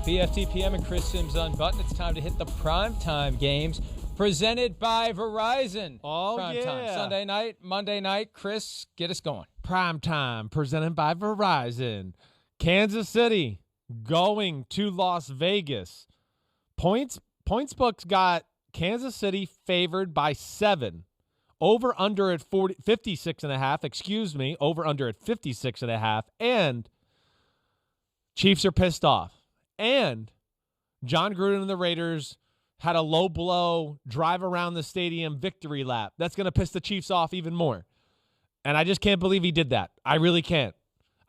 BFTPM and Chris Simms Unbuttoned. It's time to hit the primetime games presented by Verizon. Primetime. Sunday night, Monday night. Chris, get us going. Primetime presented by Verizon. Kansas City going to Las Vegas. PointsBook's got Kansas City favored by 7. Over under at 56.5. Excuse me. Over under at 56.5. And Chiefs are pissed off. And John Gruden and the Raiders had a low blow drive around the stadium victory lap. That's going to piss the Chiefs off even more. And I just can't believe he did that. I really can't.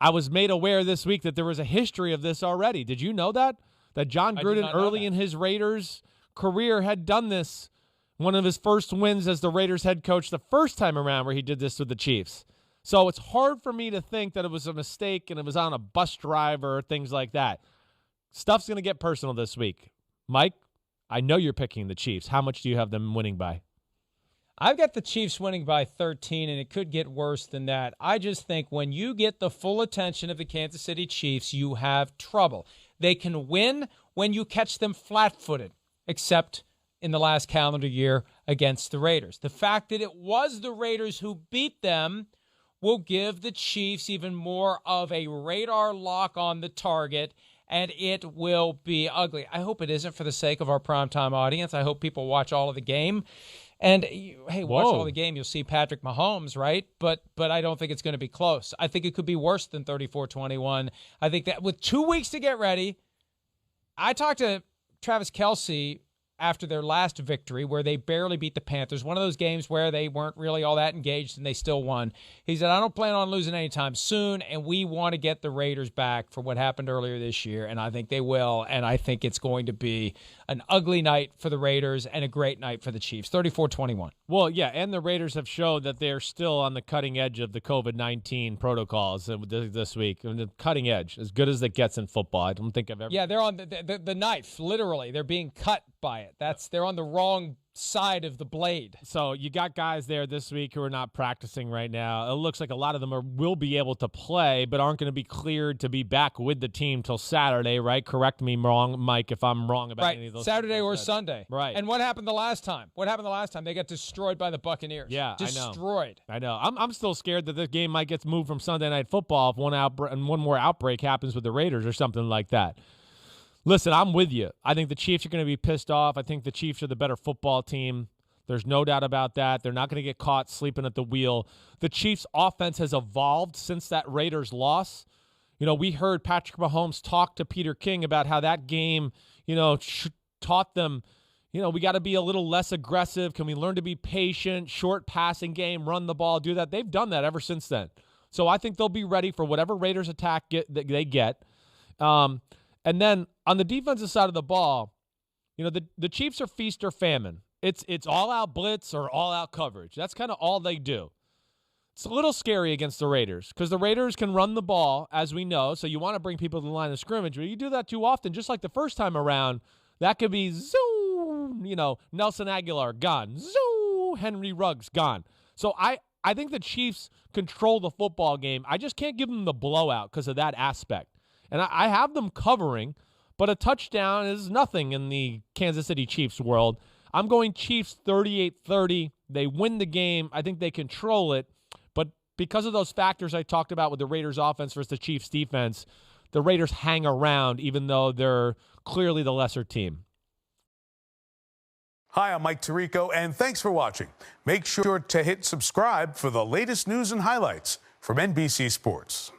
I was made aware this week that there was a history of this already. Did you know that? That John Gruden early in his Raiders career had done this. One of his first wins as the Raiders head coach the first time around where he did this with the Chiefs. So it's hard for me to think that it was a mistake and it was on a bus driver or things like that. Stuff's going to get personal this week. Mike, I know you're picking the Chiefs. How much do you have them winning by? I've got the Chiefs winning by 13, and it could get worse than that. I just think when you get the full attention of the Kansas City Chiefs, you have trouble. They can win when you catch them flat-footed, except in the last calendar year against the Raiders. The fact that it was the Raiders who beat them will give the Chiefs even more of a radar lock on the target, and it will be ugly. I hope it isn't for the sake of our primetime audience. I hope people watch all of the game. And, hey, watch all the game. You'll see Patrick Mahomes, right? But I don't think it's going to be close. I think it could be worse than 34-21. I think that with 2 weeks to get ready, I talked to Travis Kelce after their last victory where they barely beat the Panthers, one of those games where they weren't really all that engaged and they still won. He said, I don't plan on losing anytime soon, and we want to get the Raiders back for what happened earlier this year, and I think they will, and I think it's going to be an ugly night for the Raiders and a great night for the Chiefs, 34-21. Well, yeah, and the Raiders have showed that they're still on the cutting edge of the COVID-19 protocols this week. The cutting edge, as good as it gets in football. I don't think I've ever... Yeah, they're on the knife, literally. They're being cut by it. They're on the wrong side of the blade. So you got guys there this week who are not practicing right now. It looks like a lot of them will be able to play, but aren't going to be cleared to be back with the team till Saturday, right? Correct me wrong, Mike, if I'm wrong about any of those. Saturday or Sunday. Right. And what happened the last time? They got destroyed by the Buccaneers. Yeah, destroyed. I know. I'm still scared that this game might get moved from Sunday Night Football if one more outbreak happens with the Raiders or something like that. Listen, I'm with you. I think the Chiefs are going to be pissed off. I think the Chiefs are the better football team. There's no doubt about that. They're not going to get caught sleeping at the wheel. The Chiefs' offense has evolved since that Raiders loss. You know, we heard Patrick Mahomes talk to Peter King about how that game, taught them, we got to be a little less aggressive. Can we learn to be patient, short passing game, run the ball, do that? They've done that ever since then. So I think they'll be ready for whatever Raiders attack they get. And then on the defensive side of the ball, the Chiefs are feast or famine. It's all-out blitz or all-out coverage. That's kind of all they do. It's a little scary against the Raiders because the Raiders can run the ball, as we know, so you want to bring people to the line of scrimmage. But you do that too often, just like the first time around, that could be zoom, Nelson Aguilar gone, zoom, Henry Ruggs gone. So I think the Chiefs control the football game. I just can't give them the blowout because of that aspect. And I have them covering, but a touchdown is nothing in the Kansas City Chiefs world. I'm going Chiefs 38-30. They win the game. I think they control it. But because of those factors I talked about with the Raiders offense versus the Chiefs defense, the Raiders hang around even though they're clearly the lesser team. Hi, I'm Mike Tirico, and thanks for watching. Make sure to hit subscribe for the latest news and highlights from NBC Sports.